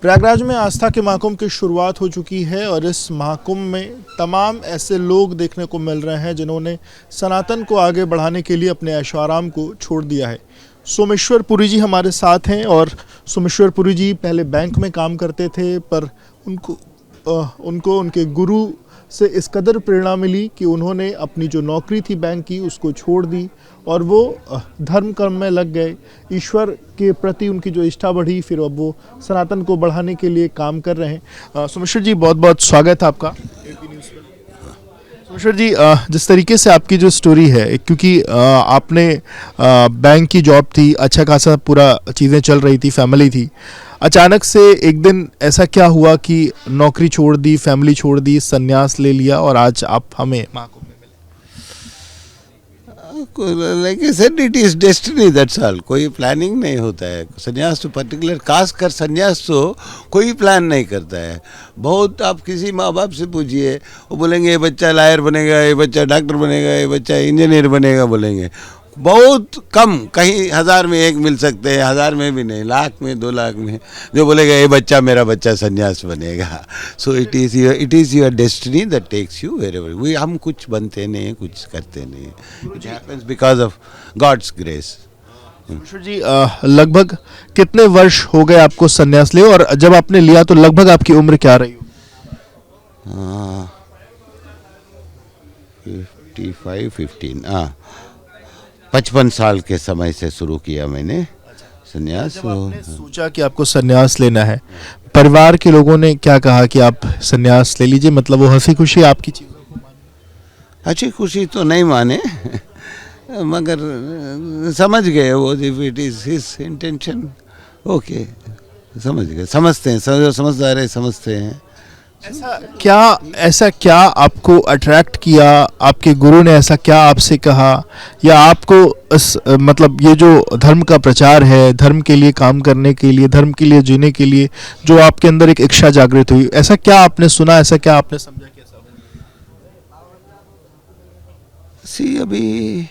प्रयागराज में आस्था के महाकुंभ की शुरुआत हो चुकी है और इस महाकुंभ में तमाम ऐसे लोग देखने को मिल रहे हैं जिन्होंने सनातन को आगे बढ़ाने के लिए अपने ऐशो आराम को छोड़ दिया है। सोमेश्वर पुरी जी हमारे साथ हैं और सोमेश्वर पुरी जी पहले बैंक में काम करते थे, पर उनको उनके गुरु से इस कदर प्रेरणा मिली कि उन्होंने अपनी जो नौकरी थी बैंक की उसको छोड़ दी और वो धर्म कर्म में लग गए। ईश्वर के प्रति उनकी जो इच्छा बढ़ी, फिर अब वो सनातन को बढ़ाने के लिए काम कर रहे हैं। सोमेश्वर जी, बहुत बहुत स्वागत है आपका एपी न्यूज़ पर। सोमेश्वर जी, जिस तरीके से आपकी जो स्टोरी है, क्योंकि आपने बैंक की जॉब थी, अच्छा खासा पूरा चीज़ें चल रही थी, फैमिली थी, अचानक से एक दिन ऐसा क्या हुआ कि नौकरी छोड़ दी, फैमिली छोड़ दी, संन्यास ले लिया और आज आप हमें महाकुंभ में मिले? Like I said, it is destiny, that's all. कोई प्लानिंग नहीं होता है संन्यास तो, पर्टिकुलर खास कर संन्यास तो कोई प्लान नहीं करता है। बहुत आप किसी माँ बाप से पूछिए, वो बोलेंगे ये बच्चा लॉयर बनेगा, ये बच्चा डॉक्टर बनेगा, ये बच्चा इंजीनियर बनेगा, बोलेंगे। बहुत कम, कहीं 1000 में एक मिल सकते हैं, 1000 में भी नहीं, लाख में 2 लाख में जो बोलेगा ये बच्चा, मेरा बच्चा संन्यास बनेगा। So it is your destiny that takes you wherever. We हम कुछ बनते नहीं, कुछ करते नहीं, it happens because of God's grace. जी, लगभग कितने वर्ष हो गए आपको संन्यास ले, और जब आपने लिया तो लगभग आपकी उम्र क्या रही? 15 55 साल के समय से शुरू किया मैंने संन्यास। जब आपने सोचा कि आपको संन्यास लेना है, परिवार के लोगों ने क्या कहा कि आप संन्यास ले लीजिए? मतलब वो हंसी खुशी आपकी चीज़ों को माने? अच्छी खुशी तो नहीं माने मगर समझ गए वो, it is his intention, okay, समझ गए, समझते हैं, समझदार है, समझते हैं। ऐसा क्या आपको अट्रैक्ट किया? आपके गुरु ने ऐसा क्या आपसे कहा, या आपको मतलब ये जो धर्म का प्रचार है, धर्म के लिए काम करने के लिए, धर्म के लिए जीने के लिए जो आपके अंदर एक इच्छा जागृत हुई, ऐसा क्या आपने सुना, ऐसा क्या आपने समझा? कैसा सी, अभी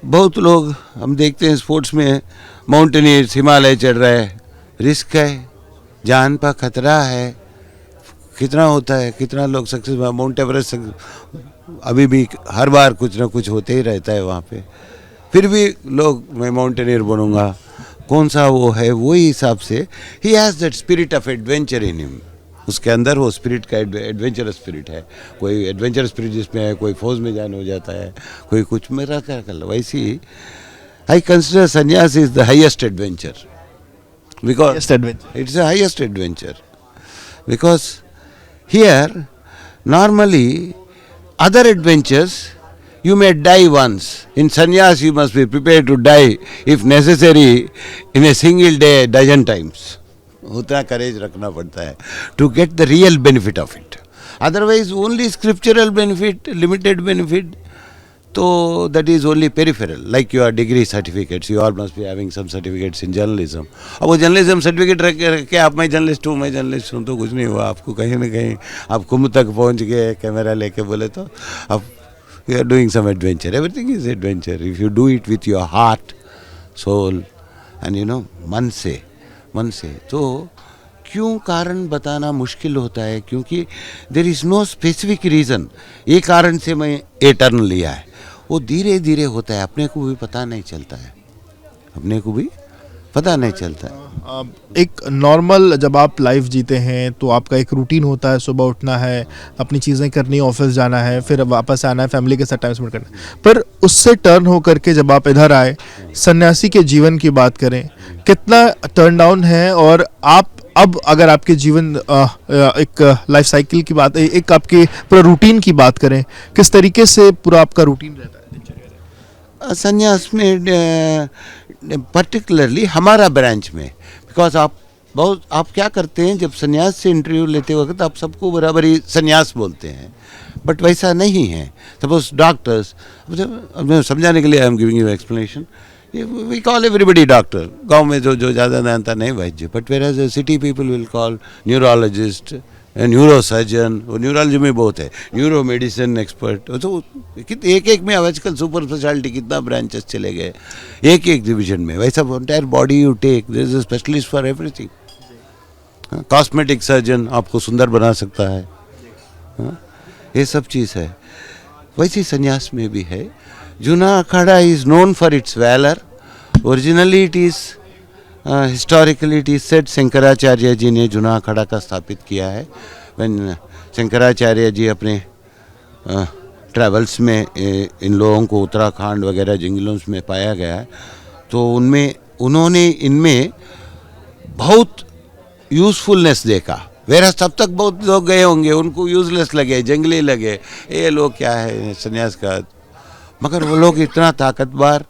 बहुत लोग हम देखते हैं स्पोर्ट्स में, माउंटेनियर्स हिमालय चढ़ रहा है, रिस्क है, जान पर खतरा है, कितना होता है, कितना लोग सक्सेस, माउंट एवरेस्ट अभी भी हर बार कुछ ना कुछ होते ही रहता है वहाँ पे, फिर भी लोग मैं माउंटेनियर बनूंगा, कौन सा वो है, वही हिसाब से he has that spirit of adventure in him. उसके अंदर वो स्पिरिट का एडवेंचरस स्पिरिट है। कोई एडवेंचरस स्पिरिट जिसमें है, कोई फौज में ज्वाइन हो जाता है, कोई कुछ, मेरा क्या कर लो। वैसी आई कंसिडर संन्यास is the highest adventure, because it's the highest adventure, because here normally other adventures you may die once. In sannyas you must be prepared to die if necessary in a single day dozen times. उतना करेज रखना पड़ता है to get the real benefit of it. Otherwise only scriptural benefit, limited benefit, तो that is only peripheral. Like your degree certificates, you all must be having some certificates in journalism. अब वो journalism certificate रख के आप मैं journalist हूँ तो कुछ नहीं हुआ। आपको कहीं ना कहीं आप कुंभ तक पहुँच गए कैमरा लेके बोले तो अब you are doing some adventure. Everything is adventure if you do it with your heart, soul and you know मन से तो क्यों कारण बताना मुश्किल होता है, क्योंकि there is no specific reason ये कारण से मैं ए टर्न लिया है। वो धीरे धीरे होता है, अपने को भी पता नहीं चलता है, एक नॉर्मल जब आप लाइफ जीते हैं तो आपका एक रूटीन होता है, सुबह उठना है, अपनी चीज़ें करनी है, ऑफिस जाना है, फिर वापस आना है, फैमिली के साथ टाइम स्पेंड करना है। पर उससे टर्न हो करके जब आप इधर आए, सन्यासी के जीवन की बात करें, कितना टर्न डाउन है, और आप अब अगर आपके जीवन एक लाइफ साइकिल की बात, एक आपके पूरा रूटीन की बात करें, किस तरीके से पूरा आपका रूटीन रहता है संन्यास में, पर्टिकुलरली हमारा ब्रांच में? बिकॉज आप क्या करते हैं, जब संन्यास से इंटरव्यू लेते वक्त आप सबको बराबर ही संन्यास बोलते हैं, बट वैसा नहीं है। सपोज डॉक्टर्स, अब समझाने के लिए I am giving you explanation, we call everybody doctor. गांव में जो ज़्यादा जानता नहीं वैद्य, but whereas city people will call neurologist, neurosurgeon, वो न्यूरोलॉजी में बहुत है, न्यूरो मेडिसिन एक्सपर्ट, तो एक में आजकल सुपर स्पेशलिटी कितना ब्रांचेस चले गए एक डिवीजन में। वैसा entire body you take, there is a specialist for everything. Cosmetic surgeon आपको सुंदर बना सकता है, ये सब चीज़ है। वैसे संन्यास में भी है। Juna Akhara is known for its valour. Originally it is historically it is said Shankaracharya ji ने जूना अखाड़ा का स्थापित किया है। व्हेन शंकराचार्य जी अपने ट्रैवल्स में इन लोगों को उत्तराखंड वगैरह जंगलों में पाया गया है, तो उन्होंने इनमें बहुत यूज़फुलनेस देखा। वेरा तब तक बहुत लोग गए होंगे, उनको यूजलेस लगे, जंगली लगे, ये लोग क्या है संन्यास का, मगर वो लोग इतना ताकतवर,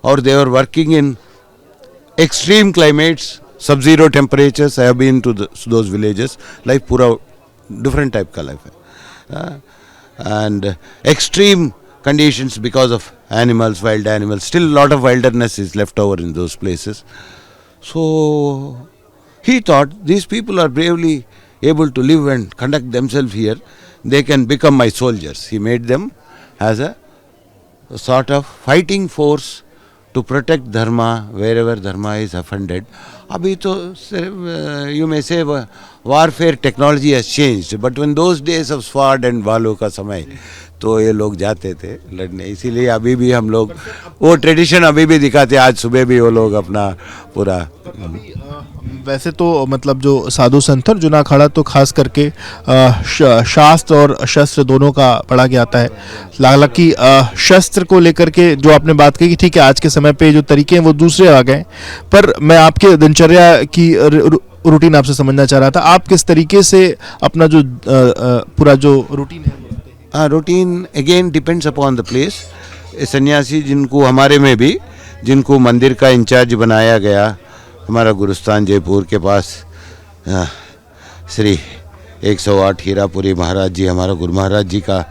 और they are working in extreme climates, sub zero temperatures. I have been to those villages. Life पूरा डिफरेंट टाइप का लाइफ है, and extreme conditions because of animals, wild animals. Still a lot of wilderness is left over in those places. So he thought these people are bravely able to live and conduct themselves here. They can become my soldiers. He made them as a sort of fighting force to protect dharma wherever dharma is offended. अभी तो you may say warfare technology has changed, but when those days of sword and भालों का समय, तो ये लोग जाते थे लड़ने। इसीलिए अभी भी हम लोग वो ट्रेडिशन अभी भी दिखाते हैं। आज सुबह भी वो लोग अपना पूरा वैसे तो मतलब जो साधु संत और जूना अखाड़ा तो खास करके शास्त्र और शस्त्र दोनों का पढ़ा गया आता है। हालांकि शस्त्र को लेकर के जो आपने बात की कि ठीक है आज के समय पे जो तरीके हैं वो दूसरे आ गए, पर मैं आपके दिनचर्या की रूटीन आपसे समझना चाह रहा था। आप किस तरीके से अपना जो पूरा जो रूटीन है? Routine again depends upon the place. सन्यासी जिनको हमारे में भी जिनको मंदिर का इंचार्ज बनाया गया, हमारा गुरुस्थान जयपुर के पास श्री 108 हीरापुरी महाराज जी, हमारा गुरु महाराज जी का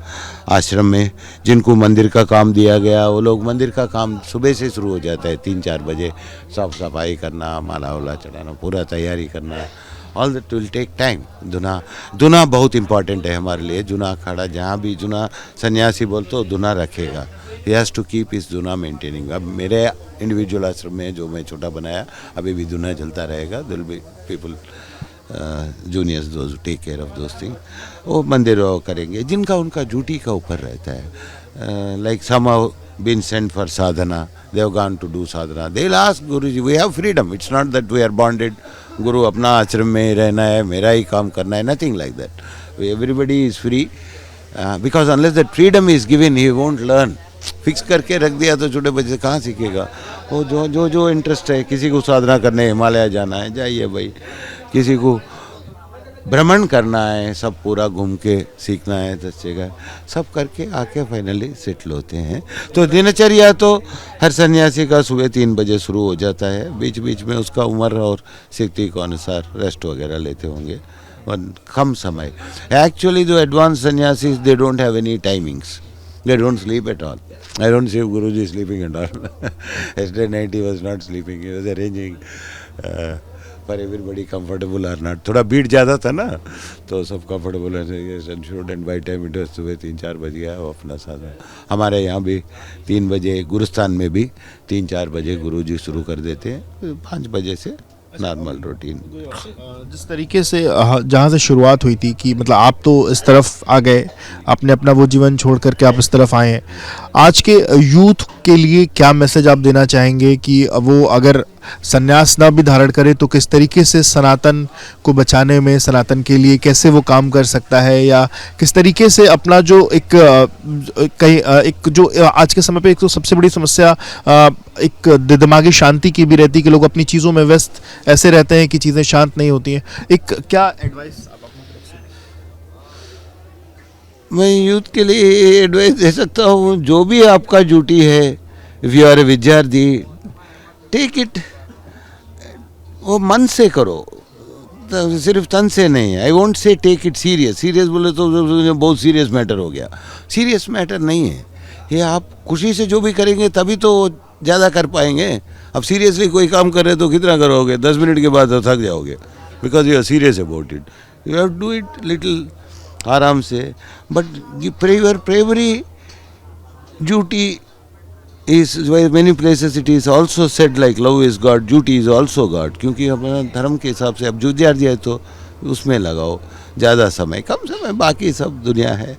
आश्रम में जिनको मंदिर का काम दिया गया, वो लोग मंदिर का काम सुबह से शुरू हो जाता है। 3-4 बजे साफ सफाई करना, माला वाला चढ़ाना, पूरा तैयारी करना, all that will take time. दुना बहुत इंपॉर्टेंट है हमारे लिए। जूना अखाड़ा जहाँ भी जूना सन्यासी बोलते हो दुना रखेगा। ही हैज़ टू कीप इस दुना मेंटेनिंग। अब मेरे इंडिविजुअल आश्रम में जो मैं छोटा बनाया अभी भी दुना चलता रहेगा। दिल be people juniors those take care of those thing. वो मंदिर करेंगे जिनका उनका ड्यूटी का ऊपर रहता है। Like some have been sent for sadhana, they have gone to do sadhana, they will ask Guruji, we have freedom, it's not that we are bonded. गुरु अपना आश्रम में रहना है, मेरा ही काम करना है, nothing like that. Everybody is free because unless that freedom is given he won't learn. Fix करके रख दिया तो छोटे बच्चे कहाँ सीखेगा? वो जो इंटरेस्ट है, किसी को साधना करने हिमालय जाना है जाइए भाई, किसी को भ्रमण करना है, सब पूरा घूम के सीखना है 10 जगह, सब करके आके फाइनली सेटल होते हैं। तो दिनचर्या तो हर सन्यासी का सुबह 3 बजे शुरू हो जाता है। बीच बीच में उसका उम्र और स्थिति के अनुसार रेस्ट वगैरह लेते होंगे, और कम समय। एक्चुअली जो एडवांस सन्यासी they don't have any timings, they don't sleep at all. I don't see Guruji sleeping at all. Yesterday night he was not sleeping. He was arranging for everybody comfortable or not. थोड़ा भीड़ ज़्यादा था ना, तो सब comfortable ensured, and by time it was सुबह 3-4 बज गया। वो अपना साधन हमारे यहाँ भी 3 बजे, गुरुस्थान में भी 3-4 बजे गुरुजी शुरू कर देते हैं, 5 बजे से नॉर्मल रूटीन। जिस तरीके से जहाँ से शुरुआत हुई थी कि मतलब आप तो इस तरफ आ गए, आपने अपना वो जीवन छोड़ करके आप इस तरफ आए हैं, आज के यूथ के लिए क्या मैसेज आप देना चाहेंगे कि वो अगर संन्यास ना भी धारण करे तो किस तरीके से सनातन को बचाने में, सनातन के लिए कैसे वो काम कर सकता है, या किस तरीके से अपना जो एक जो आज के समय पे एक तो सबसे बड़ी समस्या एक दिमागी शांति की भी रहती है कि लोग अपनी चीज़ों में व्यस्त ऐसे रहते हैं कि चीज़ें शांत नहीं होती हैं। एक क्या एडवाइस आप अपनी तरफ से? मैं यूथ के लिए एडवाइस दे सकता हूँ, जो भी आपका ड्यूटी है, इफ़ यू आर ए विद्यार्थी, टेक इट, वो मन से करो, तो सिर्फ तन से नहीं। I won't say take it serious. Serious बोले तो बहुत सीरियस मैटर हो गया। सीरियस मैटर नहीं है ये। आप खुशी से जो भी करेंगे तभी तो ज़्यादा कर पाएंगे। अब सीरियसली कोई काम कर रहे तो कितना करोगे? 10 मिनट के बाद तो थक जाओगे, because you are serious about it. You have to do it little आराम से, but your primary duty is by many places it is also said like love is God, duty is also God, क्योंकि अपना धर्म के हिसाब से अब जो दिया तो उसमें लगाओ ज़्यादा समय, कम समय, बाकी सब दुनिया है।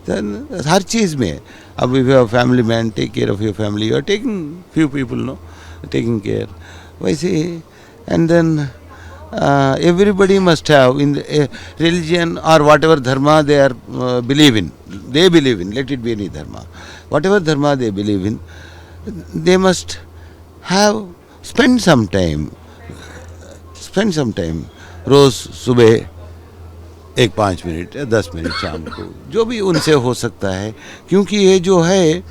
तो हर चीज़ में अब if you family man, take care of your family, you are taking few people, no, taking care, वैसे। And then everybody must have in the religion or whatever dharma they are believe in, let it be any dharma, whatever dharma they believe in, they must have spend some time रोज सुबह एक 5 minute या 10 minute शाम को, जो भी उनसे हो सकता है। क्योंकि ये जो है,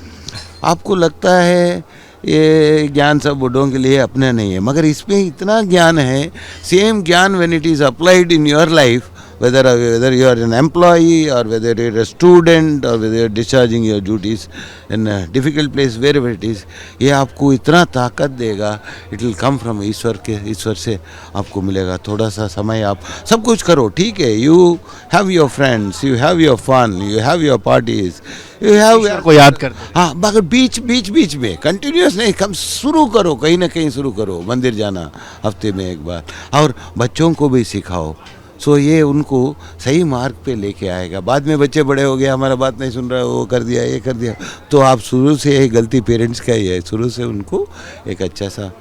आपको लगता है ये ज्ञान सब बूढ़ों के लिए अपने नहीं है, मगर इसमें इतना ज्ञान है। सेम ज्ञान when it is applied in your life, whether you are an employee or whether you are a student or whether you are discharging your duties in a difficult place, wherever it is, ये आपको इतना ताकत देगा। it will come from ईश्वर से आपको मिलेगा। थोड़ा सा समय आप सब कुछ करो, ठीक है, you have your friends, you have your fun, you have your parties, you have को याद करते। हाँ, मगर बीच में कंटिन्यूस नहीं, कम शुरू करो, कहीं ना कहीं शुरू करो, मंदिर जाना हफ्ते में एक बार, और बच्चों को भी सिखाओ। सो ये उनको सही मार्ग पे लेके आएगा। बाद में बच्चे बड़े हो गए, हमारा बात नहीं सुन रहा, वो कर दिया, ये कर दिया, तो आप शुरू से, यही गलती पेरेंट्स का ही है, शुरू से उनको एक अच्छा सा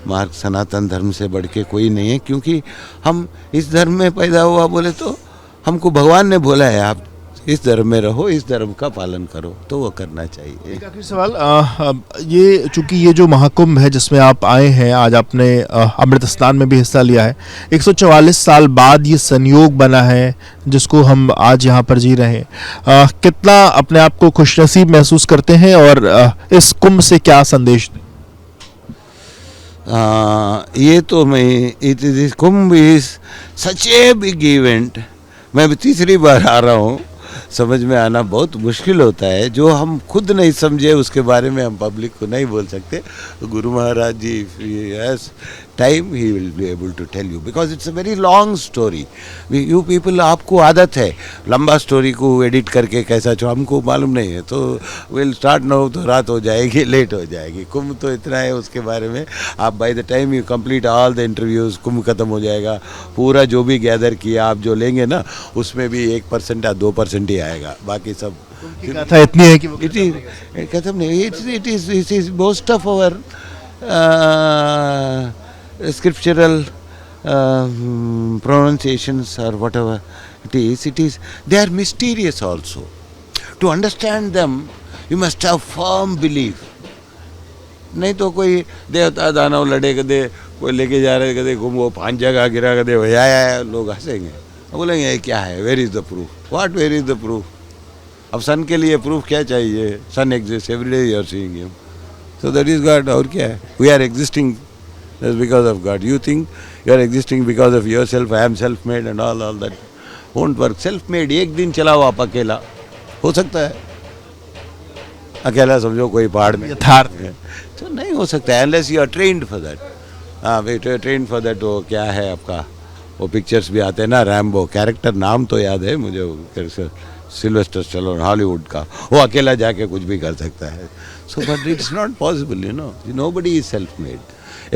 मार्ग, सनातन धर्म से बढ़ के कोई नहीं है। क्योंकि हम इस धर्म में पैदा हुआ बोले तो हमको भगवान ने बोला है आप इस धर्म में रहो, इस धर्म का पालन करो, तो वो करना चाहिए। एक आखिरी सवाल, ये चूंकि ये जो महाकुंभ है जिसमें आप आए हैं, आज आपने अमृत स्नान में भी हिस्सा लिया है, 144 साल बाद ये संयोग बना है जिसको हम आज यहाँ पर जी रहे हैं, कितना अपने आप को खुशनसीब महसूस करते हैं और इस कुंभ से क्या संदेश दें? ये तो मैं, Kumbh is such a big event. मैं तीसरी बार आ रहा हूँ, समझ में आना बहुत मुश्किल होता है। जो हम खुद नहीं समझे उसके बारे में हम पब्लिक को नहीं बोल सकते। गुरु महाराज जी, if he has time, he will be able to tell you, because it's a very long story. You people, आपको आदत है लंबा स्टोरी को एडिट करके कैसा, जो हमको मालूम नहीं है, तो विल स्टार्ट नाउ, तो रात हो जाएगी, लेट हो जाएगी। कुंभ तो इतना है, उसके बारे में आप by the time you complete all the interviews, Kumbh खत्म हो जाएगा। पूरा जो भी गैदर किया आप जो लेंगे ना, उसमें भी 1% या 2% ही आएगा, बाकी सब कथा इतनी है कि वो खत्म नहीं। It is most of our scriptural pronunciations or whatever it is, they are mysterious also. To understand them, you must have firm belief. नहीं तो कोई देवता दानव लड़े, कदे कोई लेके जा रहे, कदे घूम, वो 5 जगह गिरा, कदे आया, लोग हंसेंगे, बोलेंगे क्या है, where is the proof, what where is the proof. अब सन के लिए प्रूफ क्या चाहिए? Sun exist, every day you are seeing him, so that is God. और क्या है? We are existing that's because of God. You think you are existing because of yourself, I am self-made and all that won't work. Self-made एक दिन चलाओ आप अकेला, हो सकता है? अकेला समझो कोई पहाड़ में यथार्थ तो नहीं हो सकता है, unless you are trained for that. हाँ, trained for that। वो क्या है आपका, वो पिक्चर्स भी आते हैं ना, रैम्बो, कैरेक्टर नाम तो याद है मुझे, सिल्वेस्टर स्टैलोन, हॉलीवुड का, वो अकेला जाके कुछ भी कर सकता है। So but it's not possible, you know. Nobody is self-made.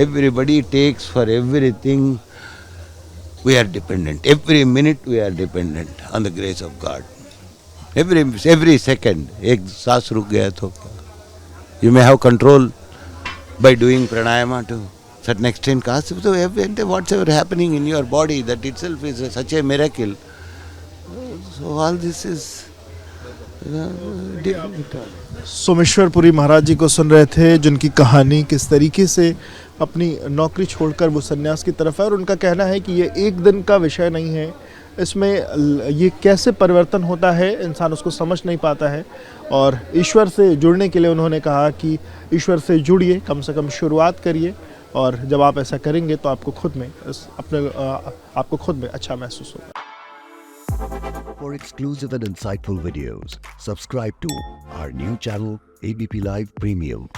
Everybody takes for everything. We are dependent. Every minute we are dependent on the grace of God. Every second. एक सांस रुक गया तो you may have control by doing pranayama to certain extent. So whatever happening in your body, that itself is such a miracle. So all this is सोमेश्वरपुरी महाराज जी को सुन रहे थे, जिनकी कहानी किस तरीके से अपनी नौकरी छोड़कर वो सन्यास की तरफ है, और उनका कहना है कि ये एक दिन का विषय नहीं है, इसमें ये कैसे परिवर्तन होता है इंसान उसको समझ नहीं पाता है। और ईश्वर से जुड़ने के लिए उन्होंने कहा कि ईश्वर से जुड़िए, कम से कम शुरुआत करिए, और जब आप ऐसा करेंगे तो आपको खुद में अच्छा महसूस होगा। For exclusive and insightful videos, subscribe to our new channel ABP Live Premium.